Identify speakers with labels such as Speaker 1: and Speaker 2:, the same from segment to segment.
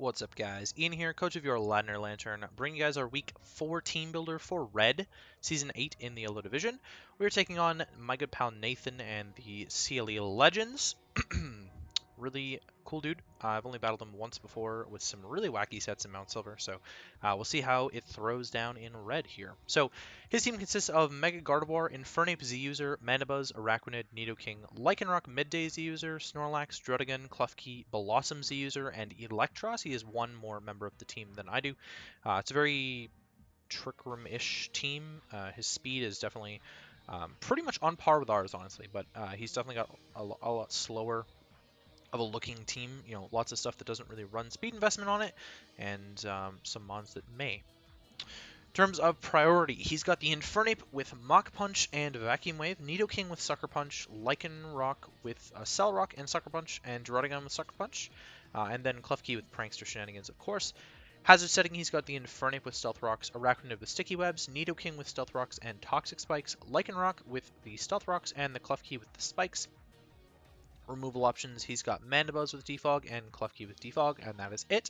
Speaker 1: What's up, guys? Ian here, coach of your Ladner Lanturn, bringing you guys our Week 4 team builder for Red, Season 8 in the Yellow Division. We're taking on my good pal Nathan and the CLE Legends. Really cool dude. I've only battled him once before with some really wacky sets in Mount Silver, so we'll see how it throws down in Red here. So his team consists of Mega Gardevoir, Infernape Z user, Mandibuzz, Araquanid, Nidoking, Lycanroc Midday Z user, Snorlax, Druddigon, Klefki, Blossom Z user, and Electros. He is one more member of the team than I do. It's a very Trick Room-ish team. His speed is definitely pretty much on par with ours, honestly, but he's definitely got a lot slower of a looking team. You know, lots of stuff that doesn't really run speed investment on it, and some mons that may. In terms of priority, he's got the Infernape with Mach Punch and Vacuum Wave, Nidoking with Sucker Punch, Lycanroc with Cell Rock and Sucker Punch, and Druddigon with Sucker Punch, and then Klefki with Prankster Shenanigans, of course. Hazard setting, he's got the Infernape with Stealth Rocks, Araquanid with Sticky Webs, Nidoking with Stealth Rocks and Toxic Spikes, Lycanroc with the Stealth Rocks, and the Klefki with the Spikes. Removal options, he's got Mandibuzz with Defog and Klefki with Defog, and that is it.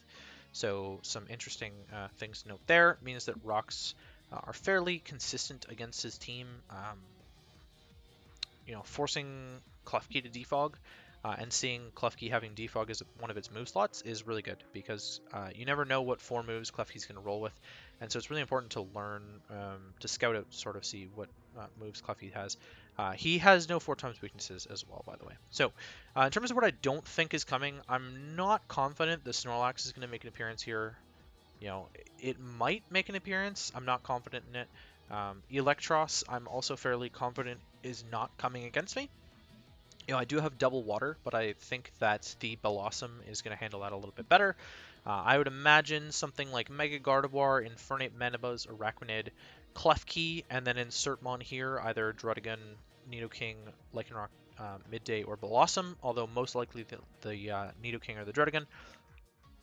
Speaker 1: So some interesting things to note there. It means that rocks are fairly consistent against his team. You know, forcing Klefki to defog and seeing Klefki having defog as one of its move slots is really good, because you never know what 4 moves Klefki's going to roll with, and so it's really important to learn, to scout out, sort of see what moves Klefki has. He has no 4x weaknesses as well, by the way. So in terms of what I don't think is coming, I'm not confident the Snorlax is going to make an appearance here. You know, it might make an appearance. I'm not confident in it. Electros, I'm also fairly confident is not coming against me. You know, I do have double water, but I think that the Blossom is going to handle that a little bit better. I would imagine something like Mega Gardevoir, Infernape, Mandibuzz, Araquanid, Klefki, and then insert mon here, either Druddigon, Nidoking, Lycanroc, Midday, or Blossom, although most likely the Nidoking or the Druddigon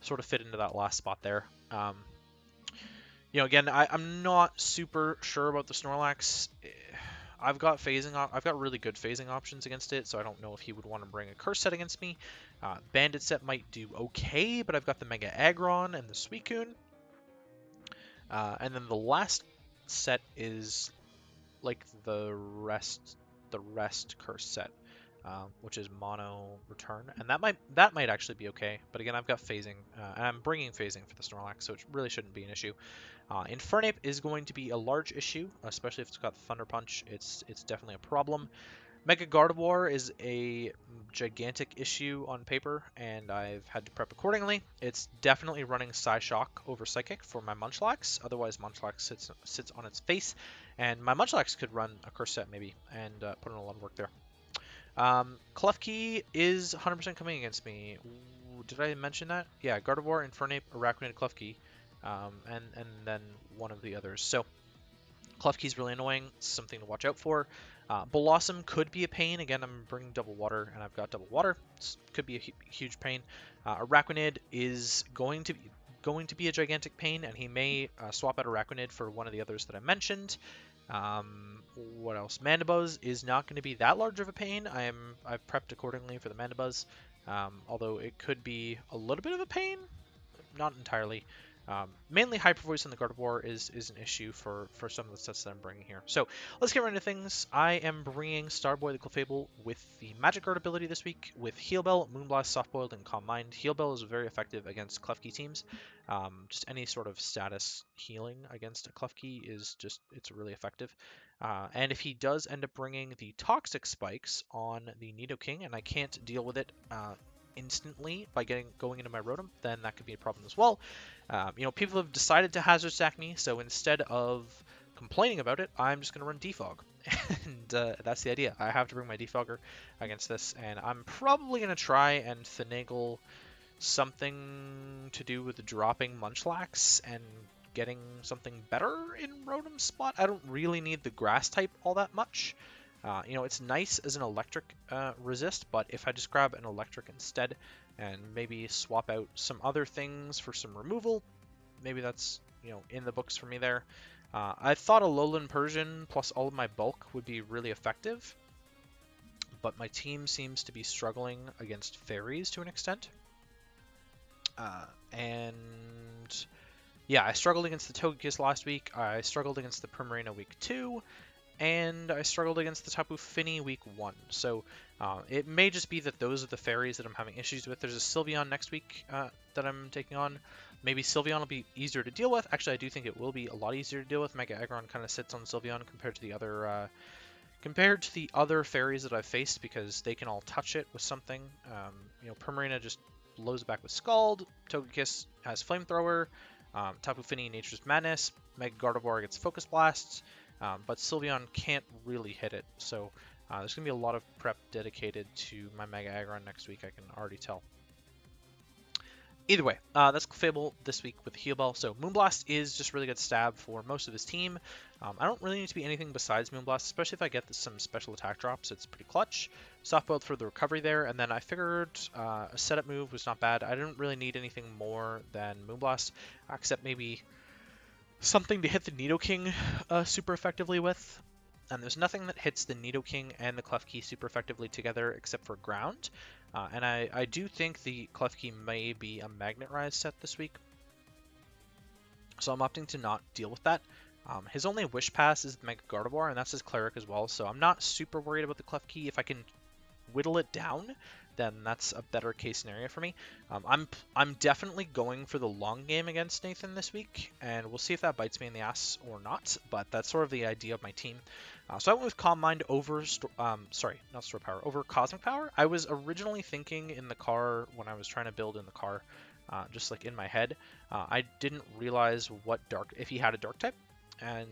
Speaker 1: sort of fit into that last spot there. You know, again, I'm not super sure about the Snorlax. I've got really good phasing options against it, so I don't know if he would want to bring a curse set against me. Bandit set might do okay, but I've got the Mega Aggron and the Suicune. And then the last set is like the rest curse set, which is Mono Return, and that might actually be okay. But again, I've got phasing, and I'm bringing phasing for the Snorlax, so it really shouldn't be an issue. Infernape is going to be a large issue, especially if it's got Thunder Punch. It's definitely a problem. Mega Gardevoir is a gigantic issue on paper, and I've had to prep accordingly. It's definitely running Psyshock over Psychic for my Munchlax, otherwise Munchlax sits on its face, and my Munchlax could run a curse set maybe, and put in a lot of work there. Klefki is 100% coming against me. Did I mention that? Yeah, Gardevoir, Infernape, Araquanid, Klefki. And then one of the others. So Klefki's really annoying, something to watch out for. Blossom could be a pain. Again, I'm bringing double water, and I've got double water. Could be a huge pain. Araquanid is going to be a gigantic pain, and he may swap out Araquanid for one of the others that I mentioned. What else? Mandibuzz is not going to be that large of a pain. I've prepped accordingly for the Mandibuzz, although it could be a little bit of a pain, not entirely. Mainly Hyper Voice on the Gardevoir is an issue for some of the sets that I'm bringing here. So let's get right into things. I am bringing Starboy the Clefable with the Magic Guard ability this week with Heal Bell, Moonblast, Softboiled, and Calm Mind. Heal Bell is very effective against Klefki teams. Just any sort of status healing against a Klefki it's really effective. And if he does end up bringing the Toxic Spikes on the Nidoking, and I can't deal with it instantly by going into my Rotom, then that could be a problem as well. You know, people have decided to hazard stack me, so instead of complaining about it, I'm just going to run Defog. And that's the idea. I have to bring my Defogger against this, and I'm probably going to try and finagle something to do with dropping Munchlax and getting something better in Rotom's spot. I don't really need the Grass type all that much. You know, it's nice as an electric resist, but if I just grab an electric instead and maybe swap out some other things for some removal, maybe that's, you know, in the books for me there. I thought a Lowland Persian plus all of my bulk would be really effective, but my team seems to be struggling against fairies to an extent. And yeah, I struggled against the Togekiss last week. I struggled against the Primarina week 2. And I struggled against the Tapu Fini week 1. So it may just be that those are the fairies that I'm having issues with. There's a Sylveon next week that I'm taking on. Maybe Sylveon will be easier to deal with. Actually, I do think it will be a lot easier to deal with. Mega Aggron kind of sits on Sylveon compared to the other fairies that I've faced, because they can all touch it with something. Primarina just blows it back with Scald. Togekiss has Flamethrower. Tapu Fini Nature's Madness. Mega Gardevoir gets Focus Blasts. But Sylveon can't really hit it, so there's going to be a lot of prep dedicated to my Mega Aggron next week, I can already tell. Either way, that's Clefable this week with Heal Bell. So Moonblast is just really good stab for most of his team. I don't really need to be anything besides Moonblast, especially if I get some special attack drops. It's pretty clutch. Soft Boiled for the recovery there, and then I figured a setup move was not bad. I didn't really need anything more than Moonblast, except maybe something to hit the Nidoking super effectively with. And there's nothing that hits the Nidoking and the Klefki super effectively together except for ground. And I do think the Klefki may be a Magnet Rise set this week. So I'm opting to not deal with that. His only Wish Pass is the Mega Gardevoir, and that's his Cleric as well. So I'm not super worried about the Klefki. If I can whittle it down, then that's a better case scenario for me. I'm definitely going for the long game against Nathan this week, and we'll see if that bites me in the ass or not, but that's sort of the idea of my team. So I went with Calm Mind over, over Cosmic Power. I was originally thinking in the car when I was trying to build in the car, just like in my head, I didn't realize if he had a Dark type, and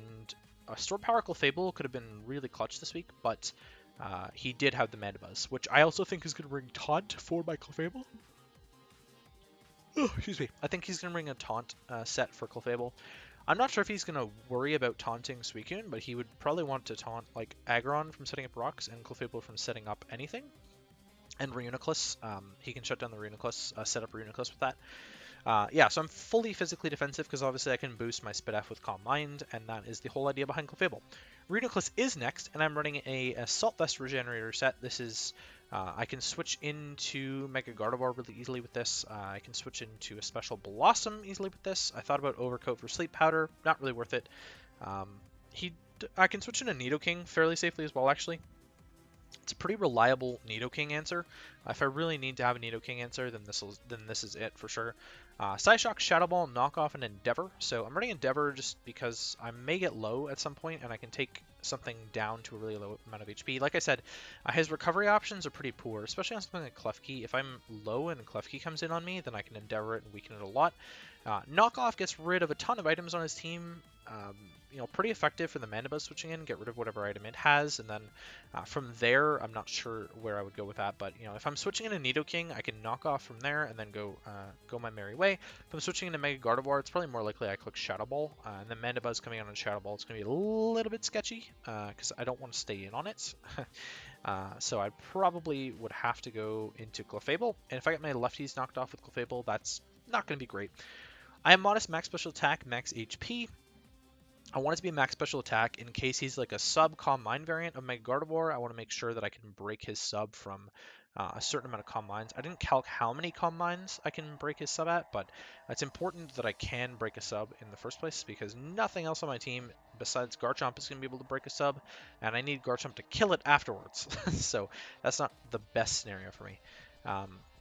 Speaker 1: a Store Power Clefable could have been really clutch this week, but he did have the Mandibuzz, which I also think is going to bring Taunt for my Clefable. Oh, excuse me. I think he's going to bring a Taunt set for Clefable. I'm not sure if he's going to worry about taunting Suicune, but he would probably want to taunt like Aggron from setting up rocks and Clefable from setting up anything. And Reuniclus, he can shut down the Reuniclus, set up Reuniclus with that. Yeah, so I'm fully physically defensive because obviously I can boost my Spidef with Calm Mind, and that is the whole idea behind Clefable. Reuniclus is next, and I'm running a Assault Vest Regenerator set. This is, I can switch into Mega Gardevoir really easily with this. I can switch into a Special Blossom easily with this. I thought about Overcoat for Sleep Powder, not really worth it. I can switch into Nidoking fairly safely as well, actually. It's a pretty reliable Nidoking answer. If I really need to have a Nidoking answer, then this is it for sure. Psyshock, Shadow Ball, Knockoff, and Endeavor. So I'm running Endeavor just because I may get low at some point, and I can take something down to a really low amount of HP. Like I said, his recovery options are pretty poor, especially on something like Klefki. If I'm low and Klefki comes in on me, then I can Endeavor it and weaken it a lot. Knockoff gets rid of a ton of items on his team. Pretty effective for the Mandibuzz switching in, get rid of whatever item it has, and then from there, I'm not sure where I would go with that, but if I'm switching into Nidoking, I can knock off from there and then go my merry way. If I'm switching into Mega Gardevoir, it's probably more likely I click Shadow Ball, and then Mandibuzz coming out on Shadow Ball, it's going to be a little bit sketchy, because I don't want to stay in on it. So I probably would have to go into Clefable, and if I get my lefties knocked off with Clefable, that's not going to be great. I have modest max special attack, max HP. I want it to be a max special attack in case he's like a sub Calm Mind variant of Mega Gardevoir. I want to make sure that I can break his sub from a certain amount of Calm Minds. I didn't calc how many Calm Minds I can break his sub at, but it's important that I can break a sub in the first place because nothing else on my team besides Garchomp is going to be able to break a sub, and I need Garchomp to kill it afterwards. So that's not the best scenario for me.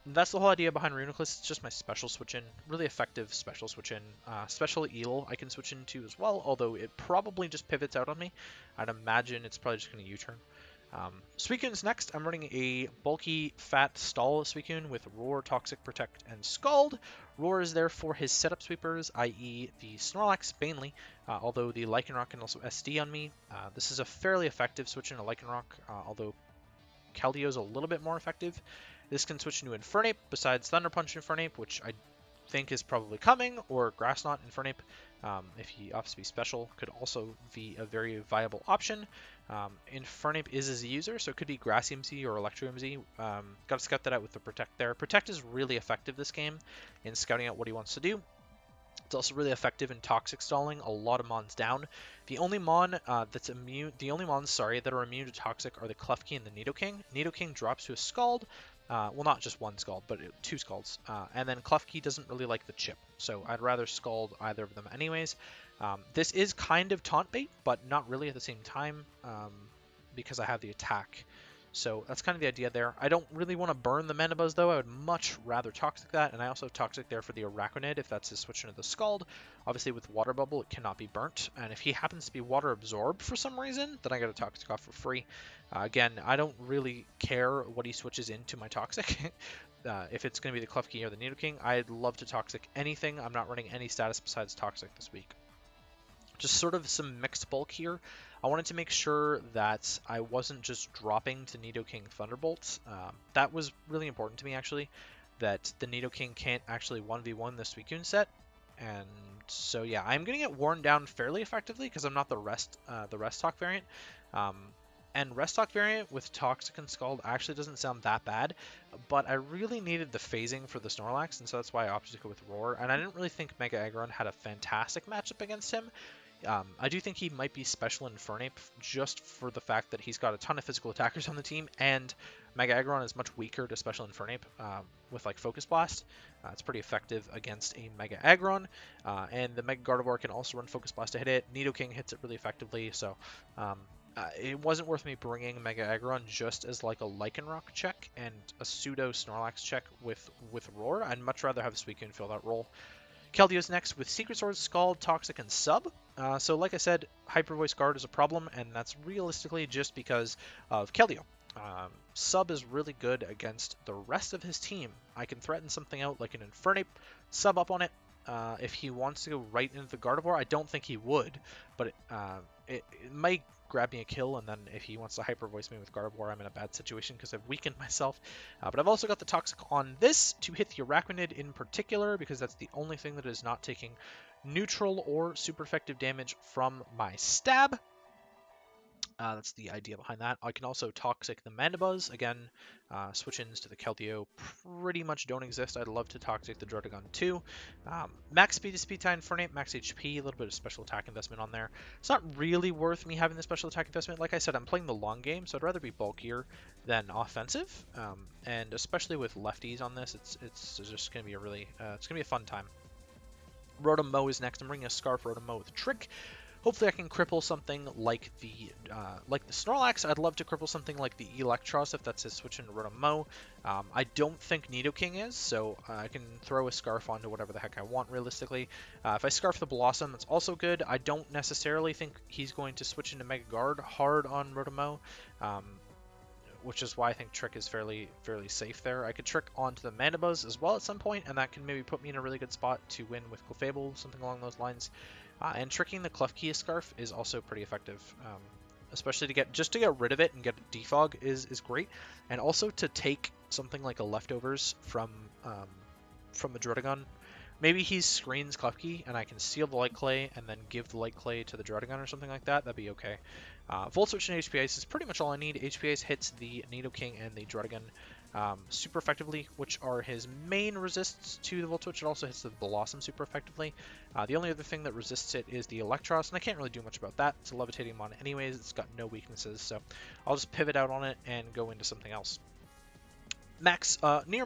Speaker 1: That's the whole idea behind Reuniclus. It's just my special switch in, really effective special switch in. Special Eel I can switch into as well, although it probably just pivots out on me. I'd imagine it's probably just going to U-turn. Suicune's next. I'm running a bulky, fat stall Suicune with Roar, Toxic, Protect, and Scald. Roar is there for his setup sweepers, i.e. the Snorlax mainly, although the Lycanroc can also SD on me. This is a fairly effective switch in a Lycanroc, although Kaldio's a little bit more effective. This can switch into Infernape besides Thunder Punch Infernape, which I think is probably coming, or Grass Knot Infernape, if he opts to be special, could also be a very viable option. Infernape is a Z user, so it could be Grassy MZ or Electro MZ. Got to scout that out with the Protect there. Protect is really effective this game in scouting out what he wants to do. It's also really effective in toxic stalling a lot of mons down. The only mons that are immune to toxic are the Klefki and the Nidoking. Nidoking drops to a Scald. Well, not just one Scald, but two Scalds. And then Klefki doesn't really like the chip, so I'd rather Scald either of them anyways. This is kind of taunt bait, but not really at the same time, because I have the attack. So that's kind of the idea there. I don't really want to burn the Mana Buzz though. I would much rather Toxic that, and I also have Toxic there for the Arachnid if that's his switch into the Scald. Obviously with Water Bubble it cannot be burnt, and if he happens to be Water Absorbed for some reason, then I get a Toxic off for free. Again, I don't really care what he switches into my Toxic. If it's going to be the Klefki or the Nidoking, I'd love to Toxic anything. I'm not running any status besides Toxic this week. Just sort of some mixed bulk here. I wanted to make sure that I wasn't just dropping to Nidoking Thunderbolts. That was really important to me, actually, that the Nidoking can't actually 1v1 the Suicune set. And so, yeah, I'm going to get worn down fairly effectively because I'm not the rest Talk variant. And Rest Talk variant with Toxic and Scald actually doesn't sound that bad, but I really needed the phasing for the Snorlax, and so that's why I opted to go with Roar. And I didn't really think Mega Aggron had a fantastic matchup against him. I do think he might be special Infernape just for the fact that he's got a ton of physical attackers on the team, and Mega Aggron is much weaker to special Infernape with like Focus Blast. It's pretty effective against a Mega Aggron, and the Mega Gardevoir can also run Focus Blast to hit it. Nidoking hits it really effectively, so it wasn't worth me bringing Mega Aggron just as like a Lycanroc check and a pseudo Snorlax check with Roar. I'd much rather have Suicune fill that role. Keldeo next with Secret Sword, Scald, Toxic, and Sub. So like I said, Hyper Voice Guard is a problem, and that's realistically just because of Keldeo. Sub is really good against the rest of his team. I can threaten something out like an Infernape, Sub up on it. If he wants to go right into the Gardevoir, I don't think he would, but it might grab me a kill, and then if he wants to Hyper Voice me with Gardevoir, I'm in a bad situation because I've weakened myself. But I've also got the Toxic on this to hit the Arachnid in particular, because that's the only thing that is not taking neutral or super effective damage from my stab. That's the idea behind that. I can also Toxic the Mandibuzz. Again, switch-ins to the Keldeo pretty much don't exist. I'd love to Toxic the Druddigon too. Max speed to speed tie Infernape, max HP, a little bit of special attack investment on there. It's not really worth me having the special attack investment. Like I said, I'm playing the long game, so I'd rather be bulkier than offensive. And especially with lefties on this, it's just going to be a really, it's going to be a fun time. Rotom-Mow is next. I'm bringing a Scarf Rotom-Mow with Trick. Hopefully I can cripple something like the Snorlax. I'd love to cripple something like the Electros if that's his switch into Rotom-Mow. I don't think Nidoking is, so I can throw a Scarf onto whatever the heck I want realistically. If I Scarf the Blossom, that's also good. I don't necessarily think he's going to switch into Mega Guard hard on Rotom-Mow, which is why I think Trick is fairly safe there. I could Trick onto the Mandibuzz as well at some point, and that can maybe put me in a really good spot to win with Clefable, something along those lines. And tricking the Klefki Scarf is also pretty effective, especially to get rid of it and get a defog is great, and also to take something like a leftovers from the Druddigon. Maybe he screens Klefki and I can steal the Light Clay and then give the Light Clay to the Druddigon or something like that. That'd be okay. Volt Switch and HP Ice is pretty much all I need. HP Ice hits the Nidoking and the Druddigon super effectively, which are his main resists to the Volt Switch. It also hits the Blossom super effectively. The only other thing that resists it is the Electros, and I can't really do much about that. It's a levitating mon anyways. It's got no weaknesses, so I'll just pivot out on it and go into something else. Near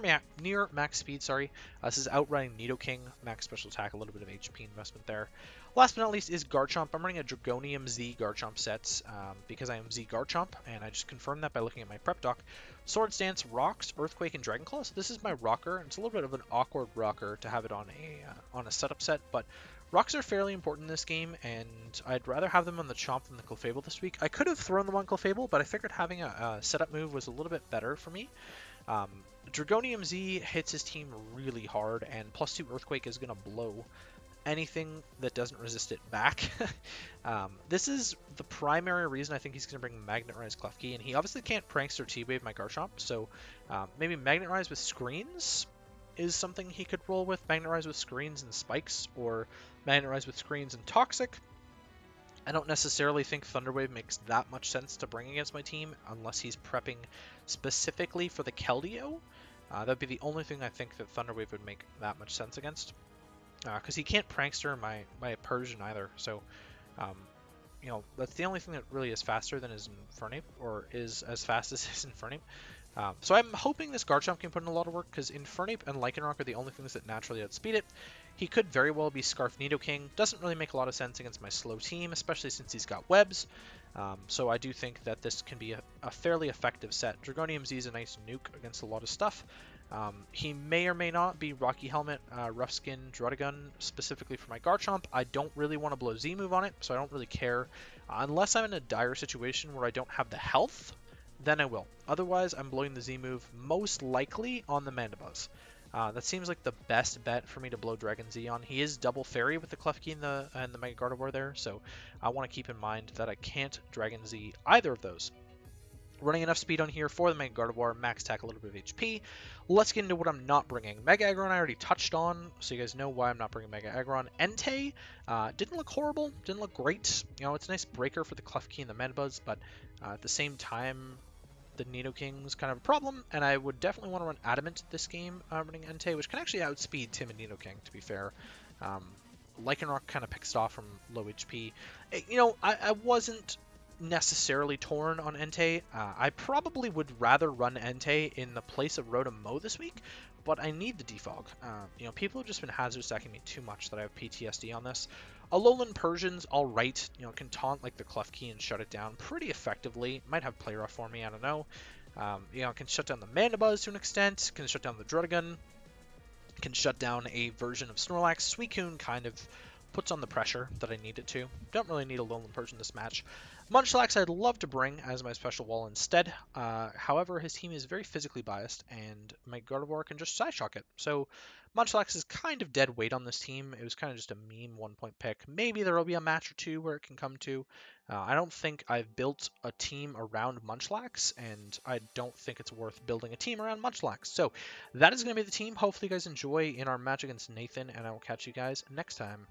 Speaker 1: max speed, sorry. This is outrunning Nidoking, max special attack, a little bit of HP investment there. Last but not least is Garchomp. I'm running a Dragonium Z Garchomp set because I am Z Garchomp, and I just confirmed that by looking at my prep doc. Swords Dance, Rocks, Earthquake, and Dragon Claw. So this is my rocker. It's a little bit of an awkward rocker to have it on a setup set, but Rocks are fairly important in this game, and I'd rather have them on the Chomp than the Clefable this week. I could have thrown them on Clefable, but I figured having a setup move was a little bit better for me. Dragonium Z hits his team really hard, and +2 Earthquake is going to blow anything that doesn't resist it back. This is the primary reason I think he's going to bring Magnet Rise Klefki, and he obviously can't Prankster T-Wave my Garchomp, so maybe Magnet Rise with Screens is something he could roll with. Magnet Rise with Screens and Spikes, or Magnet Rise with Screens and Toxic. I don't necessarily think Thunder Wave makes that much sense to bring against my team unless he's prepping specifically for the Keldeo. That'd be the only thing I think that Thunder Wave would make that much sense against. Because he can't Prankster my Persian either, so you know, that's the only thing that really is faster than his Infernape, or is as fast as his Infernape. So I'm hoping this Garchomp can put in a lot of work, because Infernape and Lycanroc are the only things that naturally outspeed it. He could very well be Scarf Nidoking. Doesn't really make a lot of sense against my slow team, especially since he's got webs. So I do think that this can be a fairly effective set. Dragonium Z is a nice nuke against a lot of stuff. He may or may not be Rocky Helmet, Rough Skin, Druddigun, specifically for my Garchomp. I don't really want to blow Z move on it, so I don't really care. Unless I'm in a dire situation where I don't have the health, then I will. Otherwise, I'm blowing the Z move most likely on the Mandibuzz. That seems like the best bet for me to blow Dragon Z on. He is double fairy with the Klefki and the Mega Gardevoir there, so I want to keep in mind that I can't Dragon Z either of those. Running enough speed on here for the Mega Gardevoir, max attack, a little bit of HP. Let's get into what I'm not bringing. Mega Aggron I already touched on, so you guys know why I'm not bringing Mega Aggron. Entei didn't look horrible, didn't look great. You know, it's a nice breaker for the Klefki and the Mandibuzz, but at the same time, the Nidoking's kind of a problem, and I would definitely want to run Adamant this game running Entei, which can actually outspeed Tim and Nidoking, to be fair. Lycanroc kind of picks it off from low HP. You know, I wasn't necessarily torn on Entei. I probably would rather run Entei in the place of Rotom-Mow this week, but I need the defog. You know, people have just been hazard stacking me too much that I have PTSD on this. Alolan Persian's alright, you know, can taunt like the Klefki and shut it down pretty effectively. Might have play rough for me, I don't know. You know, can shut down the Mandibuzz to an extent, can shut down the Druddigun, can shut down a version of Snorlax. Suicune kind of puts on the pressure that I need it to. Don't really need a Alolan Persian this match. Munchlax I'd love to bring as my special wall instead. However, his team is very physically biased, and my Gardevoir can just Psyshock it. So Munchlax is kind of dead weight on this team. It was kind of just a meme 1-point pick. Maybe there will be a match or two where it can come to. I don't think I've built a team around Munchlax, and I don't think it's worth building a team around Munchlax. So that is going to be the team. Hopefully you guys enjoy in our match against Nathan, and I will catch you guys next time.